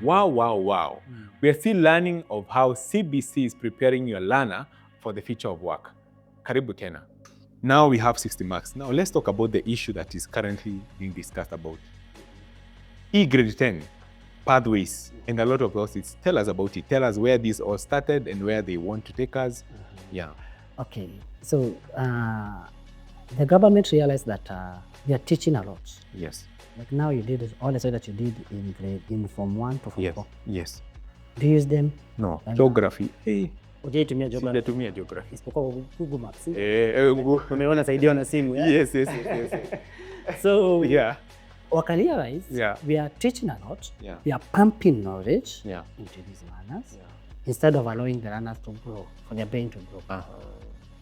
Wow. We are still learning of how CBC is preparing your learner for the future of work. Karibu tena. Now we have 60 marks. Now let's talk about the issue that is currently being discussed about. Grade 10, pathways, and a lot of us, tell us about it. Tell us where this all started and where they want to take us. Yeah. Okay, so the government realized that they are teaching a lot. Yes. Like now you did all the stuff that you did in Form 1 to Form 4. Yes. Do you use them? No. Geography. Hujaitumia geography? Sijatumia geography. Isipokuwa Google Maps. Umeona saidiwa na simu. Yes. So yeah. Wakarealize we are teaching a lot. Yeah. We are pumping knowledge into these learners instead of allowing the learners to grow, for their brain to grow.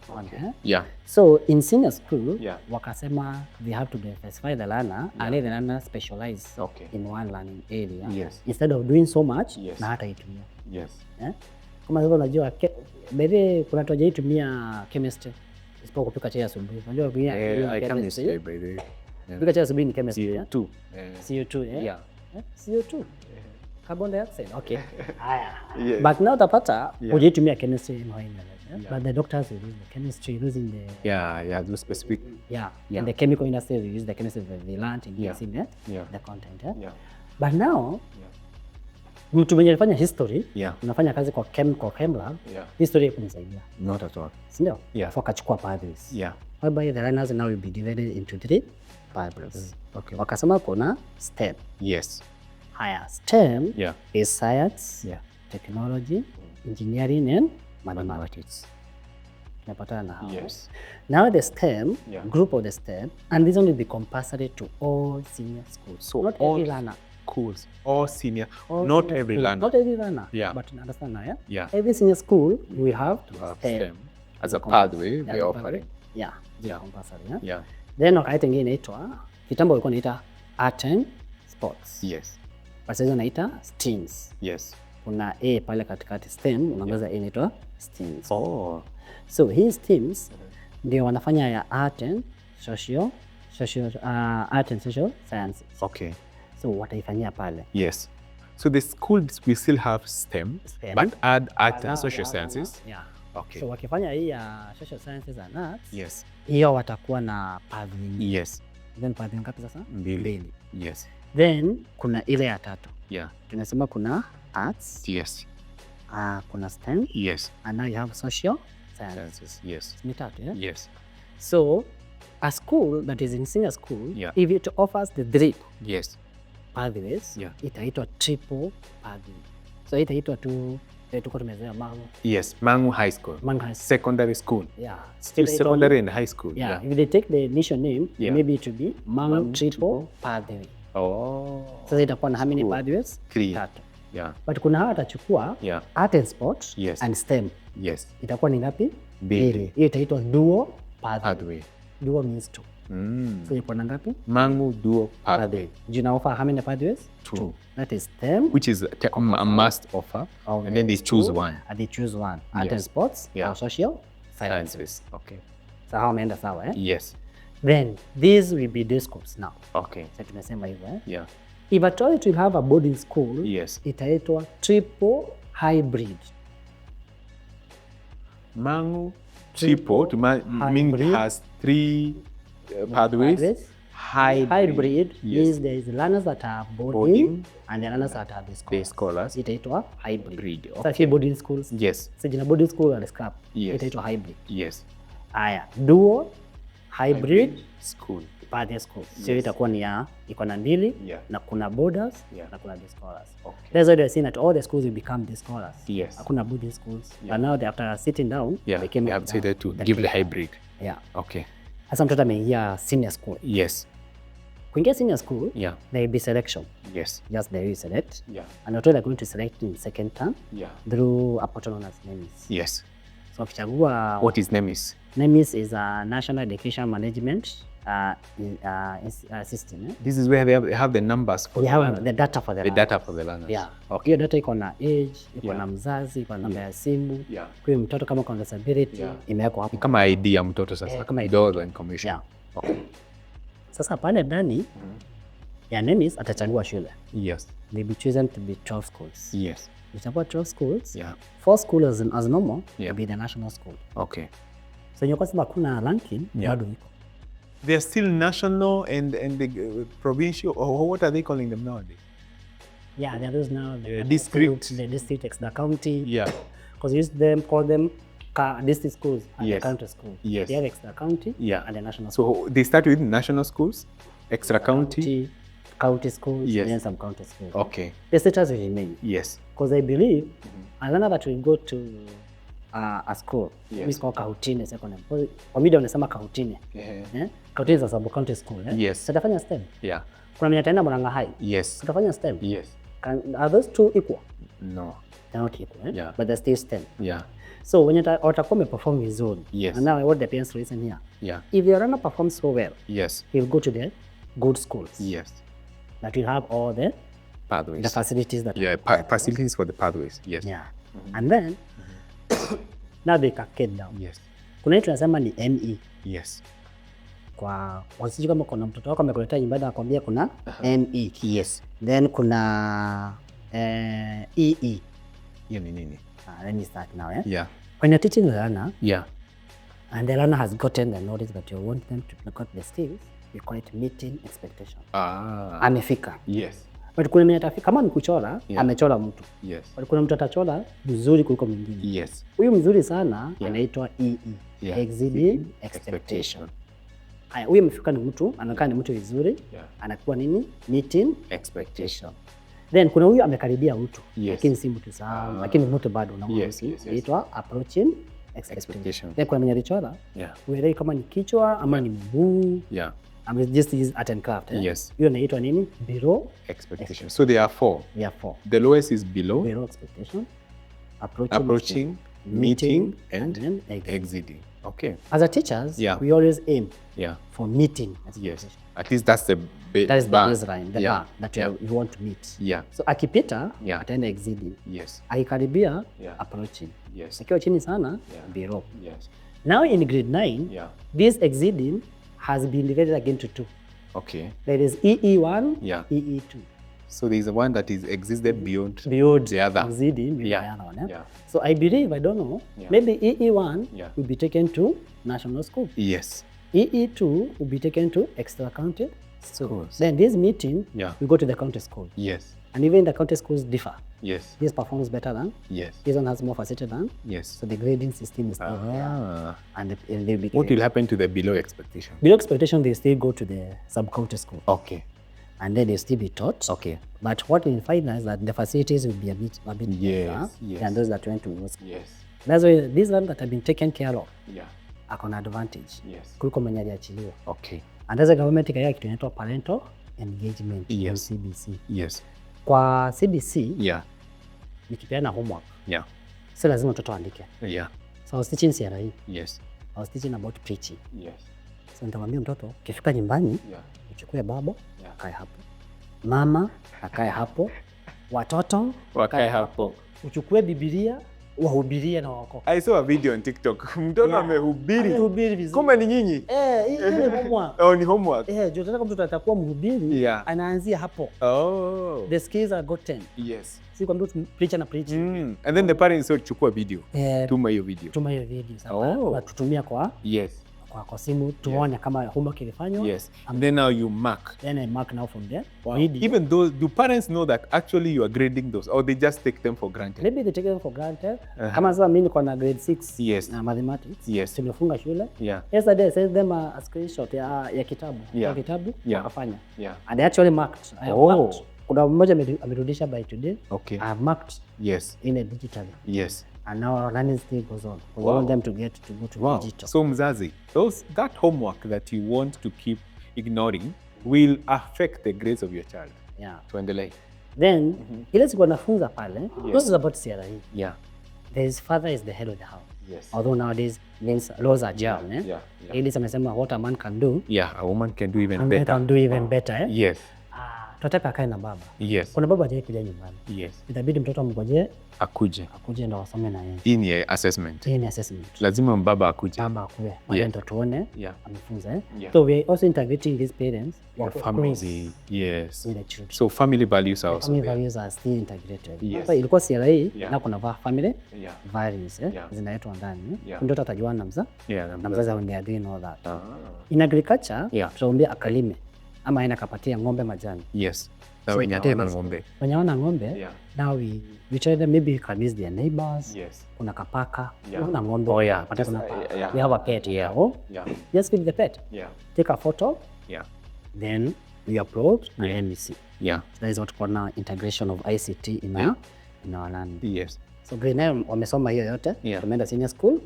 Okay. Yeah. So in senior school, wakasema they have to diversify the learner and let the learner specialize in one learning area. Yes. Instead of doing so much, na hata itumia. Yes. Kama hivyo unajua bebe kuna watu hajaitumia chemistry. Isipokuwa kupika chai asubuhi. Unajua pia chemistry by the way. Kupika chai asubuhi ni chemistry. CO2. CO2, yeah. CO2. Carbon dioxide. Okay. Yes. But now utapata hujaitumia chemistry in but the doctors will use the chemistry using the those specific and the chemical industry will use the chemistry that they learned in the content. But now mtu mwenye alifanya history unafanya kazi kwa chem lab, history kunisaidia not at all, ndio wakachukua pathways whereby the learners now will be divided into 3 pathways. Okay. Wakasema kuna STEM. Yes. Higher STEM is science, technology, engineering and mathematics. Yes. Now the STEM, group of the STEM, and this only be compulsory to all senior schools. So not all every learner. Schools, all senior, not every learner. Not every learner. But you understand now, Every senior school we have to STEM as a pathway. They offer it. Compulsory. Then wakaita ingine inaitwa kitambo walikuwa inaita art and sports. Yes. Sasa hizo naita STEAMs. Yes. Kuna A pale katikati STEM, unaongeza A inaitwa STEAMs. So hii STEAMs ndio wanafanya ya art and social sciences. Okay. So wataifanyia pale. Yes. So the schools will still have STEM. But add art and social sciences. Okay. So wakifanya hii ya social sciences and arts, yes, hiyo watakuwa na pathway. Yes. Then pathway ngapi sasa? 2. Yes. Then kuna ile ya 3. Tunasema kuna arts. Yes. Kuna STEM. Yes. And now you have social sciences. Yes. Ni 3, Yes. So a school that is in senior school, if it offers the 3 pathways, itaitwa triple pathway. So itaitwa tu tuko tumezoea Mangu. Yes, Mangu High School. Secondary school. Still secondary and high school. If they take the initial name, maybe it will be Mangu triple pathway. Sasa itakuwa na how many pathways? 3. But kuna hawa atachukua art and sport and STEM. Yes. Itakuwa ni ngapi? 2. Hiyo itaitwa dual pathway. Dual means 2. So ipo na ngapi? Mangu dual pathway. Do you offer how many pathways? 2. That is STEM, which is a must offer. And then they choose one. And they choose one. Art and sports or social sciences. Okay. So how many sawa? Yes. Then these will be day schools now. Okay. So tumesema hivyo. If at all it will have a boarding school, itaitwa triple hybrid. Mangu triple mean has 3 pathways. Hybrid is there is learners that are boarding and the learners that are the scholars. Itaitwa hybrid. Sasa boarding schools. Yes. Sasa jina boarding school and scrap. Itaitwa hybrid. Yes. Haya, dual hybrid school. Pathway school. So itakuwa ni iko na 2 na kuna boarders na kuna the scholars. That's why they're saying that all the schools will become the scholars. Yes. Hakuna boarding schools. And now after sitting down, they came up decided to give the hybrid. Okay. Sasa mtoto ameingia senior school. Yes. Kuingia senior school, there will be selection. Yes. Just there you select. And not only going to select in second term through a portal known as NEMIS. Yes. So ukichagua what is NEMIS? NEMIS is a National Education Management system. This is where they have the numbers for the data for the learners. The data for the learners. Okay. Hiyo data iko na age, iko na mzazi, iko na namba ya simu. Kwa hiyo mtoto kama kuna disability imewekwa hapo. Kama ID ya mtoto sasa. Kama ID information. Okay. Sasa pale ndani ya NEMIS atachagua shule. Yes. They'll be chosen to be 12 schools. Yes. Itachagua 12 schools. Yeah. 4 schools as normal will be the national school. Okay. So nyoko sema kuna ranking bado iko. They are still national and the provincial, or what are they calling them nowadays? Yeah, there is now the district, the county. Yeah. Because you used them call them district schools and the county schools. Yes. They have extra county and the national school. So they start with national schools, extra county, schools, and then some county schools. Okay. The status will remain. Yes. Because I believe a learner that will go to a school, it's called Kautine secondary. Kwa media wanasema Kautine. Kautine is a sub-county school. Yes. So utafanya STEM. Yeah. Kuna mwenye ataenda Murang'a High. Yes. Utafanya STEM. Yes. Are those two equal? No. They're not equal, Yeah. But they're still STEM. Yeah. So when watakuwa perform vizuri, Yes. and now what the parents listen here. Yeah. If your runner performs so well, Yes. he'll go to the good schools. Yes. That will have all the pathways. The facilities that facilities for the pathways. Yes. Yeah. And then now they can get down. Yes. Kuna hitu tunasema ni ME. Yes. Kwa wasiji kama kuna mtoto wako amekuleta nyumbani akwambia kuna ME. Yes. Then kuna EE. Hiyo ni nini? Let me start now. Yeah. When you're teaching the learner, yeah, and the learner has gotten the knowledge that you want them to pick up the skills, we call it meeting expectation. Amefika. Yes. But kuna mwenye atafika kama ni kuchora, amechora mtu. Yes. But kuna mtu atachora mzuri kuliko mwingine. Yes. Huyu mzuri sana anaitwa EE. Exceeding expectation. Haya, huyu amefika ni mtu, anakaa ni mtu vizuri, anakuwa nini? Meeting expectation. Then kuna huyu amekaribia mtu, lakini si mtu sana, lakini mtu bado unamwona. Inaitwa approaching expectation. Then kuna mwenye alichora, uelewi kama ni kichwa ama ni mguu. Yeah. I'm just use art and craft. Yes. Hiyo inaitwa nini? Below expectation. So there are 4. There are 4. The lowest is below expectation, approaching, meeting, and then exceeding. Okay. As a teachers, we always aim for meeting expectation. Yes. At least that's the that is the baseline, the bar that you want to meet. Yeah. So akipita, ataenda exceeding. Yes. Akikaribia, approaching. Yes. Akiwa chini sana, below. Yes. Now in grade 9, this exceeding has been divided again to 2. Okay. There is EE1, EE2. So there is one that is existed beyond the other. Exceeding the other one. So I believe, I don't know, maybe EE1 will be taken to national school. Yes. EE2 will be taken to extra county schools. Then this meeting, we go to the county school. Yes. And even the county schools differ. Yes. This performs better than. Yes. This one has more facility than. Yes. So the grading system is still there. And they'll be what will happen to the below expectation? Below expectation, they still go to the sub-county school. Okay. And then they'll still be taught. Okay. But what we'll find is that the facilities will be a bit better than those that went to middle school. Yes. That's why these ones that have been taken care of are on advantage. Yes. Kuliko mwenye aliachiliwa. Okay. And as a government ikaya kitu inaitwa parental engagement. Yes. CBC. Yes. Kwa CBC, nikipeana homework. Si lazima mtoto aandike. So I was teaching CRE. Yes. I was teaching about preaching. Yes. So nitamwambia mtoto, ukifika nyumbani, uchukue baba, akae hapo. Mama, akae hapo. Watoto, wakae hapo. Uchukue Biblia, wahubirie na wako. I saw a video on TikTok. Mtoto amehubiri. Amehubiri vizuri. Kumbe ni nyinyi? Hii ni homework. Ni homework. Ndio tunataka mtoto atakuwa mhubiri, anaanzia hapo. The skills are gotten. Yes. Si kwambia preacher na preach. And then the parents will chukua video. Tuma hiyo video. Sasa tutumia kwa kwa simu tuone kama homework ilifanywa. Yes. And then now you mark. Then I mark now from there. Even though, do parents know that actually you are grading those, or they just take them for granted? Maybe they take them for granted. Kama sasa mimi niko na grade 6 na mathematics. Tumefunga shule. Yesterday I sent them a screenshot ya kitabu. Ya kitabu wakafanya. And they actually marked. I have marked. Kuna mmoja amerudisha by today. Okay. I have marked. In a digitally. And now our learning still goes on. We want them to get to go to digital. So mzazi, that homework that you want to keep ignoring will affect the grades of your child. Tuendelee. Then, ile siku wanafunza pale, this is about CRE. There's father is the head of the house. Although nowadays laws are down. Ili samesema what a man can do. A woman can do even better. Can do even better. tunataka akae na baba. Yes. Kuna baba hajawahi kuja nyumbani. Yes. Itabidi mtoto amgoje akuje ndo wasome na yeye. Hii ni assessment. Hii ni assessment. Lazima baba akuje. Baba akuje. Yes. Ndio tuone amefunza Yeah. So we are also integrating these parents or family. Yes. With the children. So family values are also family values are still integrated. Yes. Hapa ilikuwa CRA na kuna family values zinaitwa ndani. Ndio atajua na mzazi au ndio agree all that. In agriculture tunaombea akalime ama aina kapatia ng'ombe majani. Yes. So wenye atema ng'ombe. Wenye wana ng'ombe, now we try them, maybe we can use their neighbors. Yes. Kuna kapaka, kuna ng'ombe. Oh yeah. We have a pet here. Just feed the pet. Take a photo. Then we upload to MEC. That is what we call now integration of ICT in our learning. Yes. So grade 9 wamesoma hiyo yote. Wameenda senior school.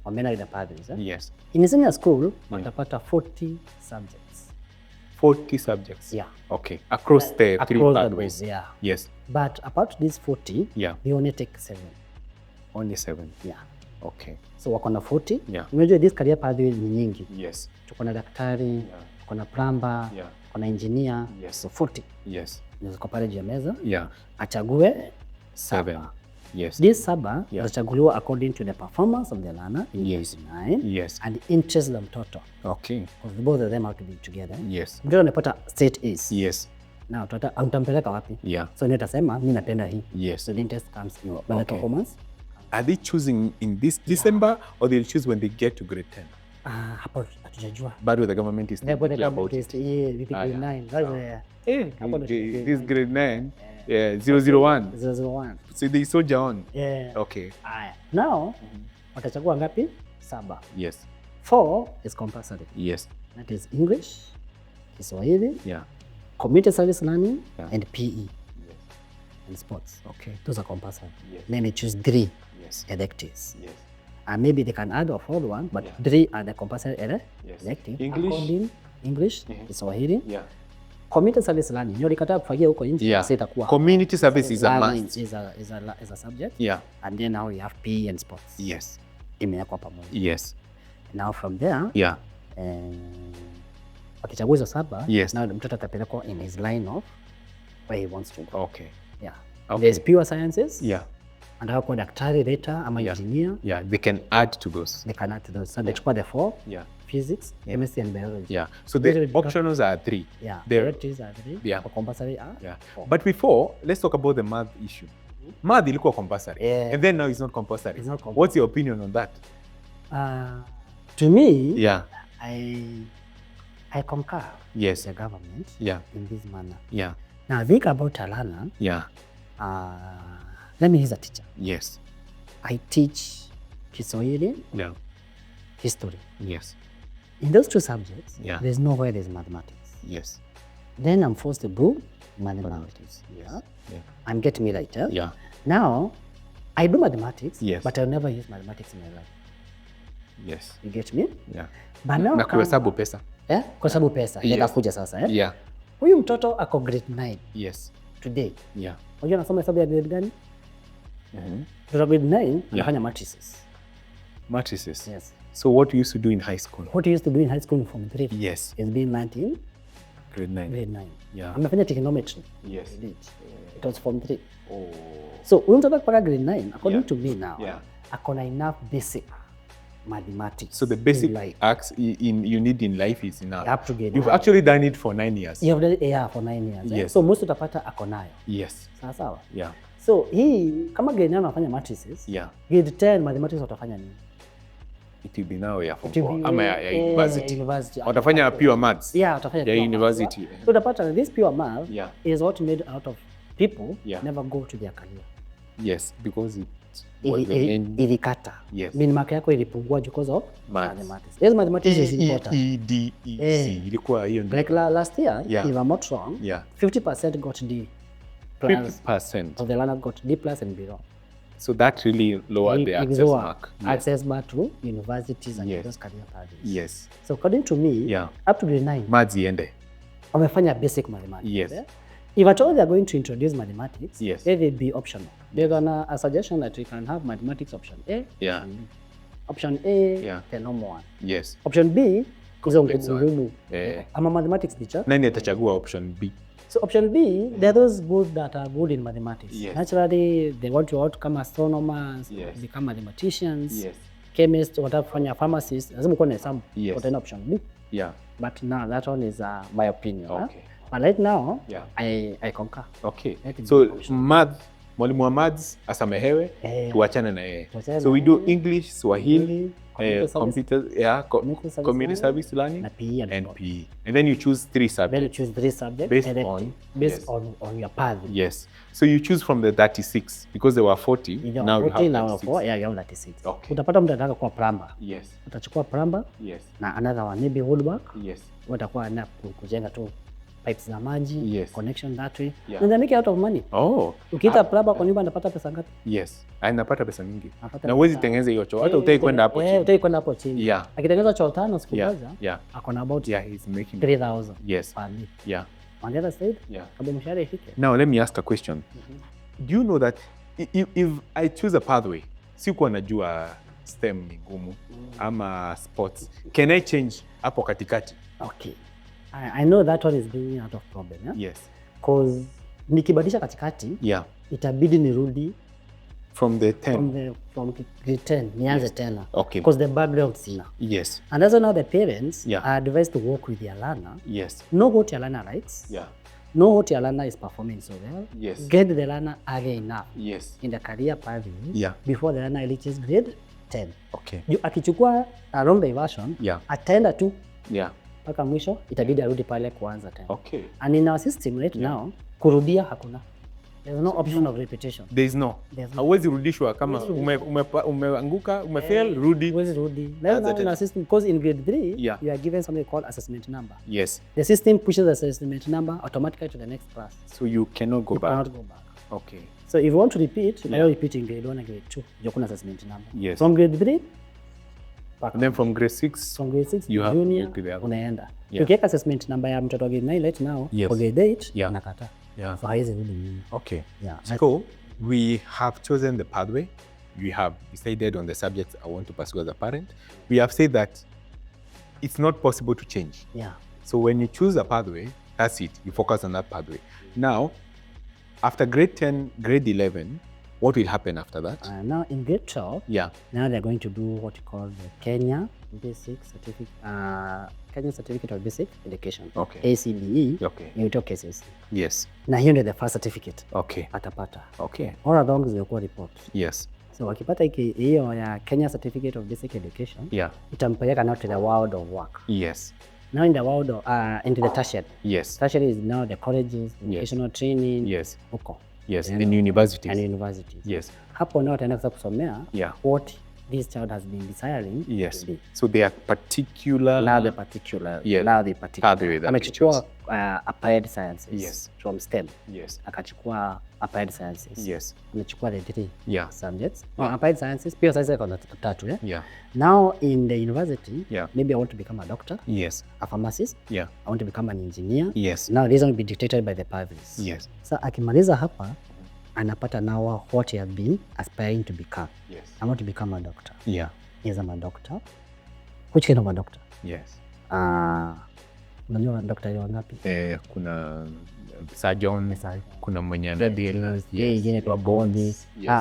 Wameenda in the pathways. Yes. In senior school, watapata 40 subjects. 40 subjects. Okay. Across the three pathways. Yes. But apart these 40, we only take 7. Only 7. Okay. So wako na 40. Unajua this career pathway ni nyingi. Yes. Tuko na daktari, tuko na plumber, tuko na engineer. So 40. Yes. Ndio pale juu ya meza. Achague 7. Yes. These 7 zitachaguliwa according to the performance of the learner in grade 9 and interest of mtoto. Okay. Because both of them have to be together. Yes. Mtoto anapata state A's. Yes. Now utampeleka wapi? So ni utasema mimi napenda hii. Yes. So the interest comes in your performance. Are they choosing in this December or they'll choose when they get to grade 10? Hapo hatujajua. But the government is about it. Grade 9. That's this grade 9. 001. 001. So they soldier on. Okay. Now, watachagua ngapi? 7. Yes. 4 is compulsory. Yes. That is English, Kiswahili, community service learning, and PE. And sports. Okay. Those are compulsory. Then they choose 3 electives. And maybe they can add a 4th one, but 3 are the compulsory elective. English, Kiswahili. Community service learning. Ndio nikataa kufagia huko nje. Sasa itakuwa community service is a must. Is a subject. And then now we have PE and sports. Yes. Imewekwa pamoja. Yes. Now from there, wakichagua hizo 7, now mtoto atapelekwa in his line of where he wants to go. Okay. There's pure sciences. Anataka kuwa daktari later ama engineer. They can add to those. They can add to those. So they chukua the 4. Physics, chemistry and biology. So the optionals are 3. The electives are 3. Compulsory are 4. But before, let's talk about the math issue. Math ilikuwa compulsory. And then now it's not compulsory. What's your opinion on that? To me, I concur with the government in this manner. Now think about a learner. Let me use a teacher. Yes. I teach Kiswahili, history. Yes. In those 2 subjects, there's nowhere there's mathematics. Yes. Then I'm forced to do mathematics. I'm getting me right. Now, I do mathematics, but I'll never use mathematics in my life. Yes. You get me? But now na kuhesabu pesa. Kwa sababu pesa. Yatakuja sasa. Huyu mtoto ako grade 9. Yes. Today. Unajua anasoma hesabu ya grade gani? Mtoto grade 9 anafanya matrices. Matrices? Yes. So what you used to do in high school? What you used to do in high school in Form 3? Yes. Is being 19? Grade 9. Grade 9. Amefanya trigonometry. Yes. It was Form 3. So huyu mtoto kupaka grade 9, according to me now, akona enough basic mathematics. So the basic acts you need in life is enough. You've enough. Actually done it for 9 years. You have done it for 9 years. Yes. So most utapata ako nayo. Yes. Sawa. So hii kama grade 9 anafanya matrices, grade 10 mathematics watafanya nini? It will be now Form 4 ama ya university. Watafanya pure maths. Watafanya ya university. So utapata this pure math is what made out of people never go to their career. Yes, because ilikata. Mark yako ilipungua because of mathematics. Yes, mathematics is important. Ilikuwa hiyo ndio. Like last year, if I'm not wrong, 50% got D+. 50% of the learners got D+ and below. So that really lowered the access mark. Access mark to universities and those career paths. Yes. So according to me, up to grade 9, maths iende. Wamefanya basic mathematics. Yes. If at all they are going to introduce mathematics, yes, they will be optional. There's a suggestion that we can have mathematics option A. Yeah. Option A, the normal one. Yes. Option B, hizo ngumu. I'm a mathematics teacher. Nani atachagua option B? So option B, there are those good that are good in mathematics. Yes. Naturally, they want to become astronomers, Yes. become mathematicians, Yes. chemists, whatever, pharmacists. Lazima kuwa na some Yes. option B. Yeah. But now that one is my opinion. Okay. But right now, Yeah. I concur. Okay. That So is math, mwalimu wa maths asamehewe, tuachane na yeye. So we do English, Swahili, computer service learning, and PE. And then you choose 3 subjects. Then you choose 3 subjects based on your path. Yes. So you choose from the 36 because there were 40. Now you have 36. Yeah, you have 36. Okay. Utapata mtu anataka kuwa plumber. Yes. Utachukua plumber. Yes. Na another one maybe woodwork. Yes. Utakuwa na kujenga tu pipes za maji, yes. connection that way. Yeah. And they make out of money. Oh. Ukiita plumber kwa nyumba anapata pesa ngapi? Yes. Anapata pesa mingi. Na uwezi tengeneza hiyo choo. Hata utaki kwenda hapo chini. Utaki kwenda hapo chini. Yeah. Akitengeneza choo 5 siku moja, yeah. akona about he's making 3,000. Yes. Per day. Yeah. On the other side, yeah. mshahara ifike. Now let me ask a question. Do you know that if I choose a pathway, sikuwa najua STEM ni ngumu ama sports, can I change hapo katikati? Okay. I know that one is bringing out of problem, yeah? Yes. Because nikibadilisha katikati, itabidi nirudi from the 10. From grade 10, nianze tena. Okay. Because the background sina. Yes. And that's now the parents are advised to work with their learner. Yes. Know what your learner likes. Yeah. Know what your learner is performing so well. Yes. Get the learner early enough. Yes. In the career pathway. Yeah. Before the learner reaches grade 10. Okay. Akichukua a wrong diversion, ataenda tu. Yeah. Paka mwisho itabidi arudi pale kuanza tena. Okay. And in our system right now, kurudia hakuna. There's no option of repetition. There's no. Hauwezi rudishwa kama umeanguka, umefail, rudi. Huwezi rudi. Now in our system, because in grade 3, you are given something called assessment number. Yes. The system pushes the assessment number automatically to the next class. So you cannot go back. You cannot go back. Okay. So if you want to repeat, you can repeat in grade 1 and grade 2. You have assessment number. Yes. From grade 3, and then from grade 6, you have junior, unaenda. Ukiweka assessment number ya mtoto wa grade 9 right now, for grade 8, unakata. Yeah. So haiwezi rudi nyuma. Okay. Yeah. So we have chosen the pathway. We have decided on the subjects I want to pursue as a parent. We have said that it's not possible to change. Yeah. So when you choose a pathway, that's it. You focus on that pathway. Now, after grade 10, grade 11, what will happen after that? Now in grade 12, now they're going to do what you call the Kenya Certificate of Basic Education. Okay. ACBE. Okay. You talk cases. Yes. Na hiyo ndio the first certificate. Okay. Atapata. Okay. All along zilikuwa report. Yes. So wakipata hiyo ya Kenya Certificate of Basic Education, itampeleka now to the world of work. Yes. Now in the world of into the tertiary. Yes. Tertiary is now the colleges, vocational training. Yes. Huko. Yes. And universities. And universities. Yes. Hapo nao wataenda kusomea what this child has been desiring. Yes. So they are particular. Now the particular. Yes. Now the particular. Amechukua applied sciences. Yes. From STEM. Yes. Akachukua applied sciences. Yes. Amechukua the 3 subjects. Applied sciences. Pia sciences kuna 3. Yeah. Now in the university, maybe I want to become a doctor. Yes. A pharmacist. Yeah. I want to become an engineer. Yes. Now this will be dictated by the pathways. Yes. So akimaliza hapa, anapata now what he has been aspiring to become. Yes. I want to become a doctor. Yeah. Yes, I'm a doctor. Which kind of a doctor? Yes. Unajua doctor yao ngapi? Kuna surgeon, kuna mwenye yeye kwa body.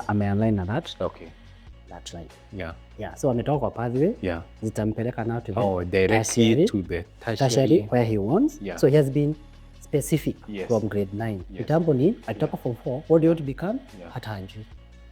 Amealign na that. Okay. That's right. Yeah. Yeah. So ametoka kwa pathway. Yeah. Zitampeleka now to directly to the tertiary where he wants. Yeah. So he has been specific from grade 9. Yes. Kitambo ni akitoka form 4, what do you want to become? Hata hajui.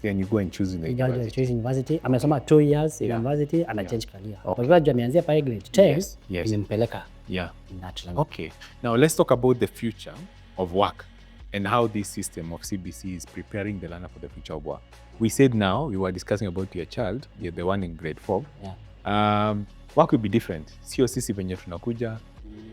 Then you go and choose in the university. Amesoma 2 years in university and change career. Kwa hivyo ameanzia pale grade 10, imempeleka. Yeah. In that line. Okay. Now let's talk about the future of work and how this system of CBC is preparing the learner for the future of work. We said now, we were discussing about your child, you're the one in grade 4. Yeah. Work will be different. Sio sisi venye tunakuja,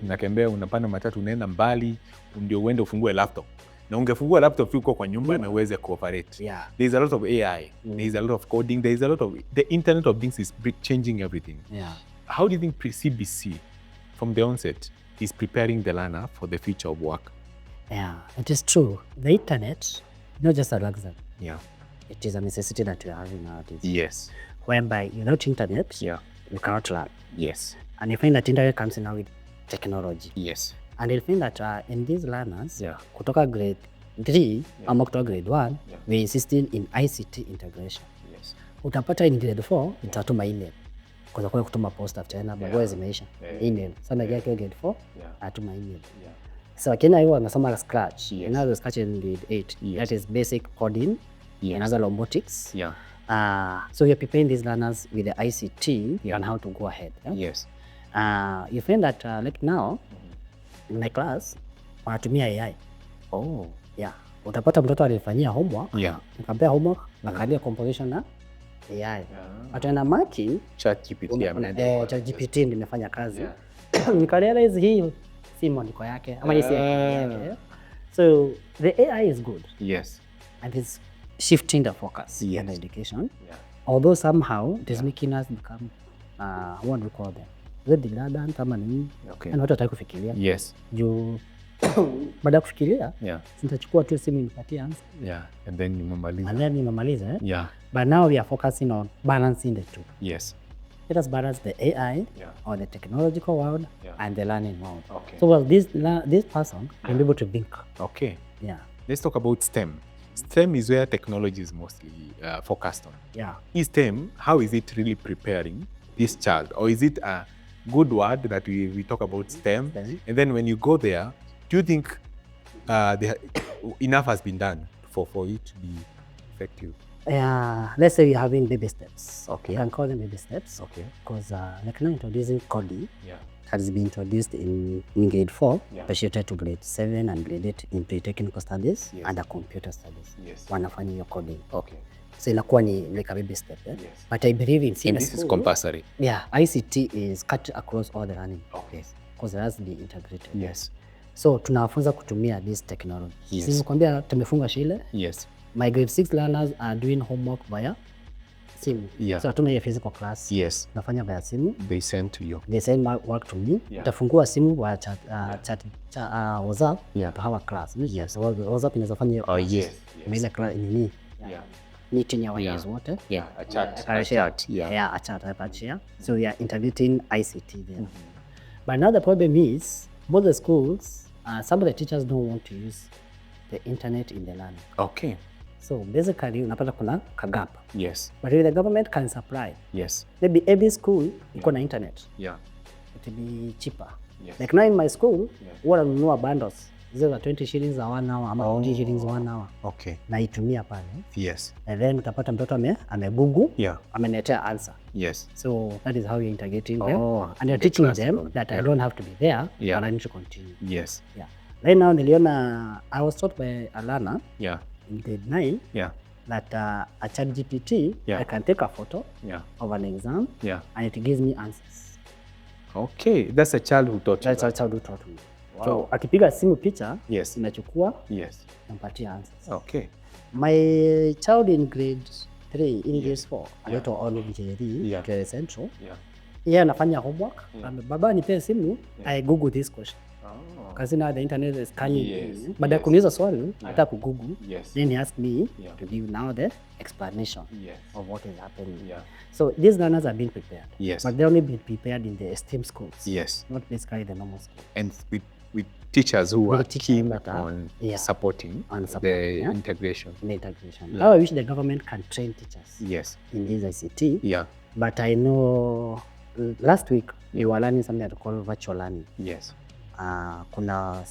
unakembea, unapanda matatu, unaenda mbali, ndio uende ufungue laptop. Na ungefungua laptop uko kwa nyumba na uweze cooperate. Yeah. There is a lot of AI, there is a lot of coding, there is a lot of the internet of things is changing everything. Yeah. How do you think CBC from the onset is preparing the learner for the future of work? Yeah, it is true. The internet is not just a luxury. Yeah. It is a necessity that we are having nowadays. Yes. Whereby without internet, you cannot learn. Yes. And you find that internet comes in now with technology. Yes. And you'll find that in these learners, kutoka grade 3 ama kutoka grade 1, we insisted in ICT integration. Yes. Utapata in grade 4 itatuma email. Kwa kwa kutuma post after na baadaye zimeisha. Email. Sana yake grade 4 atuma email. So akina hiyo anasoma Scratch. Another Scratch in grade 8. That is basic coding. Another robotics. So you're preparing these learners with the ICT on how to go ahead. Yes. You find that like now in my class wanatumia AI. Oh. Yeah. Utapata mtoto alifanyia homework. Nikampea homework nakalia composition na AI. Ataenda maki ChatGPT ndio imefanya kazi. Nikarealize hii si mwandiko yake ama hii si yake. So the AI is good. Yes. And it's shifting the focus in the education. Although somehow it is making us become what we call them. The dada kama nini. Na watu wataki kufikiria. Yes. Juu baada ya kufikiria, nitachukua tu simu nipatie answer. And then nimemaliza. But now we are focusing on balancing the two. Yes. Let us balance the AI or the technological world and the learning world. Okay. So this person can be able to think. Okay. Yeah. Let's talk about STEM. STEM is where technology is mostly focused on. Yeah. Is STEM, how is it really preparing this child? Or is it a good word that we talk about STEM? And then when you go there, do you think enough has been done for it to be effective? Yeah, let's say you're having baby steps. Okay. You can call them baby steps. Okay. Because like now introducing coding has been introduced in grade 4, speciated to grade 7 and grade 8 in pre-technical studies and computer studies. Yes. Wanafanya hiyo coding. Okay. So inakuwa ni like a baby step. Yes. But I believe in senior school. This is compulsory. Yeah, ICT is cut across all the learning. Okay. Because it has to be integrated. Yes. So tunawafunza kutumia this technology. Yes. Sisi kwambia tumefunga shule. Yes. My grade 6 learners are doing homework via simu. Yeah. So hatuna hiyo physical class. Yes. Tunafanya via simu. They send to you. They send work to me. Utafungua simu wa chat WhatsApp to have a class. Yes. WhatsApp inaweza fanya ile class nini? Meeting ya wayas wote. A chat. A chat. So we are integrating ICT there. But now the problem is both the schools, some of the teachers don't want to use the internet in the learning. Okay. So basically, unapata kuna kagap. Yes. But if the government can supply, yes, maybe every school iko na internet. Yeah. It will be cheaper. Yes. Like now in my school, huwa nanunua bundles. Hizo za 20 shillings za 1 hour ama 20 shillings 1 hour. Okay. Na itumia pale. Yes. And then utapata mtoto amegugu, ameniletea answer. Yes. So that is how you're integrating them. And you're teaching them that I don't have to be there, but I need to continue. Yes. Yeah. Right now, I was taught by a learner in grade 9 that a ChatGPT, I can take a photo of an exam and it gives me answers. Okay, that's a child who taught you. That's a child who taught me. Wow. So akipiga simu picha, inachukua, nampatia answers. Okay. My child in grade 3, in grade 4, anaitwa Olu Njeri, Kere Central. Yeye anafanya homework, baba nipe simu, I Google this question. Because now the internet is scanning. But I kuniuliza swali, hata ku Google, then he asked me to give now the explanation of what is happening. So these learners are being prepared. Yes. But they only been prepared in the STEM schools. Yes. Not basically the normal schools. And with teachers who are keen on supporting the integration. The integration. Now I wish the government can train teachers. Yes. In this ICT. Yeah. But I know last week we were learning something called virtual learning. Yes. Kuna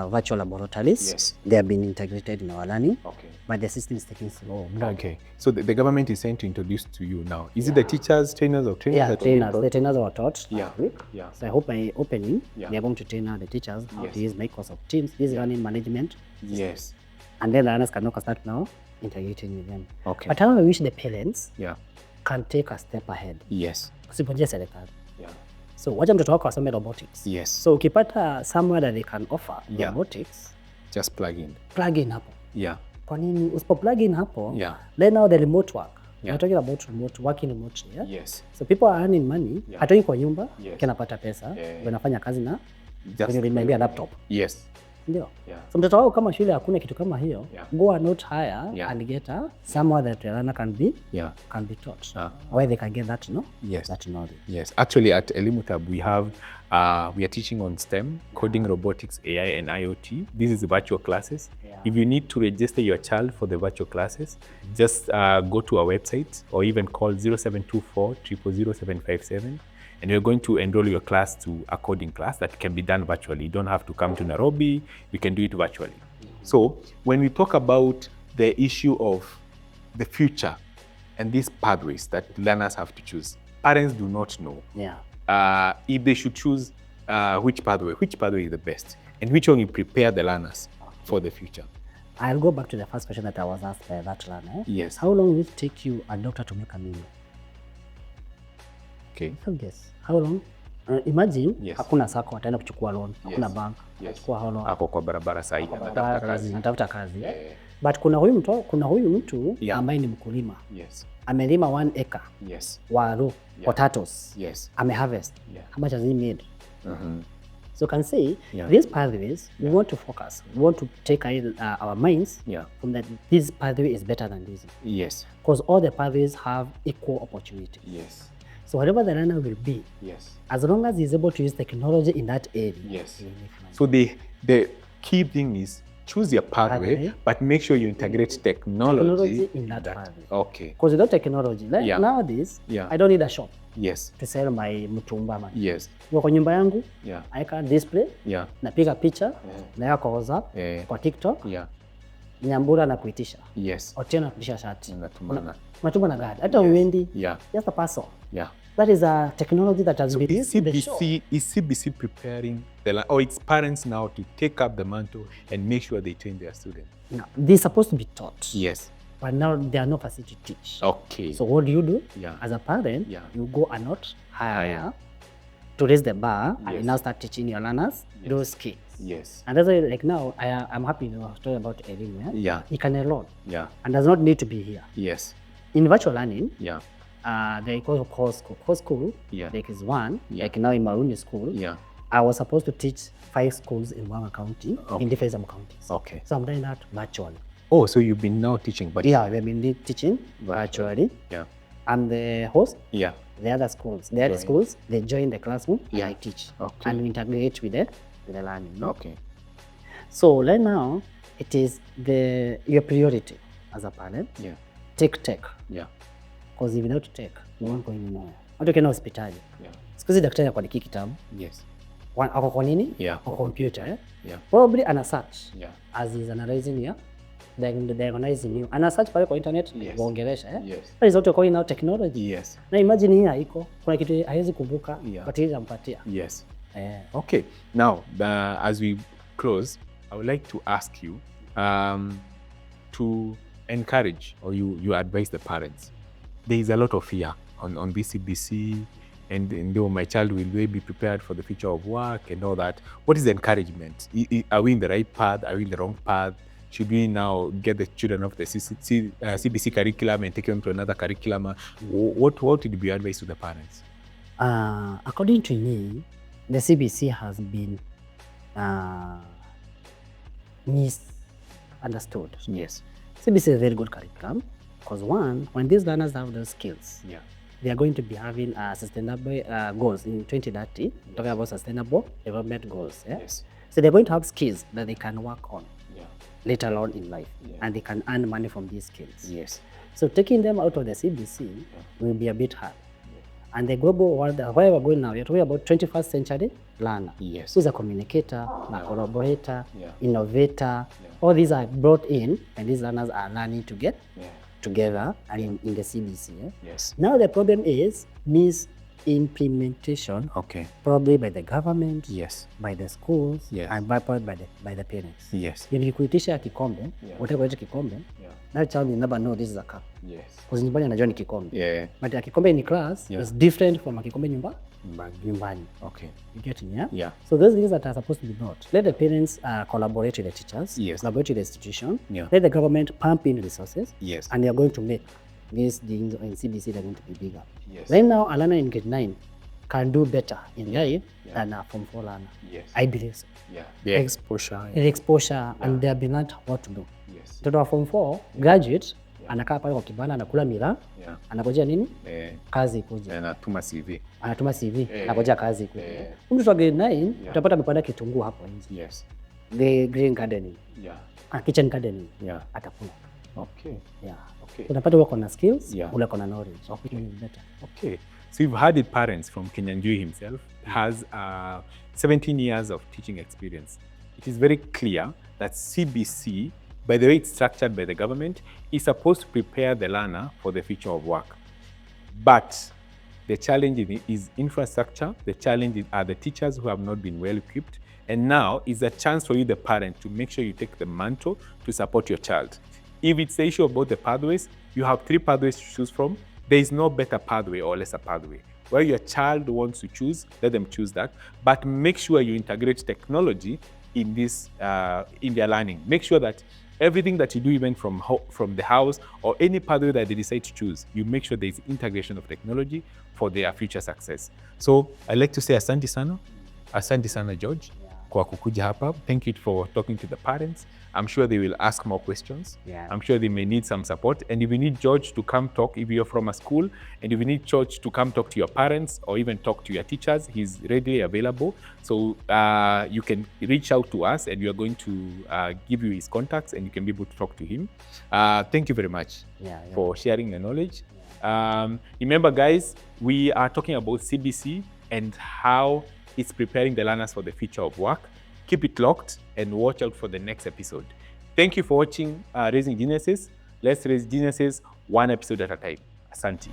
virtual laboratories. Yes. They have been integrated in our learning. Okay. But the system is taking slow. Okay. So the government is saying to introduce to you now. Is it the teachers, trainers, or trainers? Yeah, trainers. The trainers were taught last week. Yeah. So I hope by opening, they are going to train the teachers how to use Microsoft Teams, this learning management. Yes. And then the learners can start now integrating with them. Okay. But I wish the parents can take a step ahead. Yes. Kusipoje serikali. Yeah. So wacha mtoto wako asome robotics. Yes. So ukipata somewhere that they can offer robotics, just plug in hapo. Yeah. Kwa nini usipo plug in hapo? Yeah. Then now the remote work. We're talking about working remotely. Yeah? Yes. So people are earning money. Hatoi kwa nyumba, kinapata pesa, wanafanya kazi na maybe a laptop. Yes. Ndio. So mtoto wako kama shule hakuna kitu kama hiyo, go and not hire and get somewhere that the learner can be taught. Where they can get that, that knowledge. Yes. Actually at Elimutab we have We are teaching on STEM, coding, robotics, AI, and IoT. This is virtual classes. If you need to register your child for the virtual classes, just go to our website or even call 0724 000 757. And you're going to enroll your class to a coding class that can be done virtually. You don't have to come to Nairobi. You can do it virtually. So when we talk about the issue of the future and these pathways that learners have to choose, parents do not know if they should choose which pathway is the best, and which one will prepare the learners for the future. I'll go back to the first question that I was asked by that learner. Yes. How long will it take you, a doctor, to make a million? Okay. So guess, how long? Imagine, hakuna sako, ataenda kuchukua loan, hakuna bank, kuchukua how long? Ako kwa barabara sahi, anatafuta kazi. But kuna huyu mtu ambaye ni mkulima. Amelima 1 acre. Waru, potatoes. Ameharvest. How much has he made? So can say these pathways, we want to focus. We want to take our minds from that this pathway is better than this. Because all the pathways have equal opportunity. So whatever the learner will be, as long as he's able to use technology in that area. So the key thing is choose your pathway, but make sure you integrate technology in that pathway. Okay. Because without technology, nowadays, I don't need a shop to sell my mtumba. Kwa nyumba yangu, naeka display, napiga picha, naeka kwa WhatsApp, kwa TikTok, Nyambura na kuitisha. Otieno kuitisha shati. Matuma na gari. Hata uendi, just a parcel. That is a technology that has been is CBC preparing or its parents now to take up the mantle and make sure they train their students? No, they're supposed to be taught. But now they are not facility to teach. Okay. So what do you do? As a parent, you go a notch higher to raise the bar and now start teaching your learners those skills. And that's why, like now, I'm happy to talk about Elim. He can enroll. And does not need to be here. In virtual learning, they call core school. Like is one. Like now in Maruni school. I was supposed to teach 5 schools in one county, in different counties. So I'm doing that virtually. Oh, so you've been now teaching virtually? Yeah, we've been teaching virtually. I'm the host. The other schools, they join the classroom and I teach. And we integrate with the learning. So right now, it is your priority as a parent. Take tech. Because if without tech, you won't go anywhere. Watu ukienda hospitali. Siku hizi daktari anakuandikia kitabu. Ako kwa nini? Kwa computer. Probably ana search as is analyzing your diagnosing you. Ana search pale kwa internet, waongelesha. That is also calling now technology. Na imagine hii haiko. Kuna kitu haiwezi kumbuka, but hii inampatia. Okay. Now, as we close, I would like to ask you to encourage or you advise the parents. There is a lot of fear on BCBC, and though my child will be prepared for the future of work and all that. What is the encouragement? Are we in the right path? Are we in the wrong path? Should we now get the children off the CBC curriculum and take them to another curriculum? What would be your advice to the parents? According to me, the CBC has been misunderstood. CBC is a very good curriculum because one, when these learners have those skills, they are going to be having sustainable goals in 2030. Talking about sustainable development goals. So they're going to have skills that they can work on later on in life, and they can earn money from these skills. So taking them out of the CBC will be a bit hard. And the global world, where we're going now, we're talking about 21st century learner. Who's a communicator, a collaborator, innovator. All these are brought in, and these learners are learning to get together and in the CBC. Now the problem is misimplementation, probably by the government, by the schools, and by the parents. Nikikuitisha kikombe, whatever kikombe, that child will never know this is a cup. Because nyumbani anajua ni kikombe. But a kikombe in class is different from a kikombe nyumbani. You get me? So those things that are supposed to be brought. Let the parents collaborate with the teachers, collaborate with the institution. Let the government pump in resources, and they are going to make these things in CBC, they're going to be bigger. Right now, a learner in grade 9 can do better in life than a Form 4 learner. I believe so. The exposure. And they have been learned what to do. To Form 4 graduate, anakaa pale kwa kibanda anakula miraa, anagojea nini? Kazi ikuje. Anatuma CV. Anatuma CV, anagojea kazi ikuje. Mtu wa grade 9 utapata amepanda kitunguu hapo nje. Yes. The green gardening. Kitchen gardening. Atakula. Okay. Okay. Unapata uko na skills, uko na knowledge. Okay. So you've heard it, parents from Kinyanjui himself has 17 years of teaching experience. It is very clear that CBC, by the way it's structured by the government, is supposed to prepare the learner for the future of work. But the challenge is infrastructure, the challenge are the teachers who have not been well equipped, and now is a chance for you, the parent, to make sure you take the mantle to support your child. If it's the issue about the pathways, you have 3 pathways to choose from. There is no better pathway or lesser pathway. Where your child wants to choose, let them choose that. But make sure you integrate technology in this in their learning. Make sure that everything that you do, even from the house or any pathway that they decide to choose, you make sure there is integration of technology for their future success. So I'd like to say asante sana George, kwa kukuja hapa. Thank you for talking to the parents. I'm sure they will ask more questions. I'm sure they may need some support. And if you need George to come talk, if you're from a school, and if you need George to come talk to your parents or even talk to your teachers, he's readily available. So you can reach out to us and we are going to give you his contacts and you can be able to talk to him. Thank you very much for sharing your knowledge. Remember guys, we are talking about CBC and how it's preparing the learners for the future of work. Keep it locked and watch out for the next episode. Thank you for watching Raising Geniuses. Let's raise geniuses one episode at a time. Asante.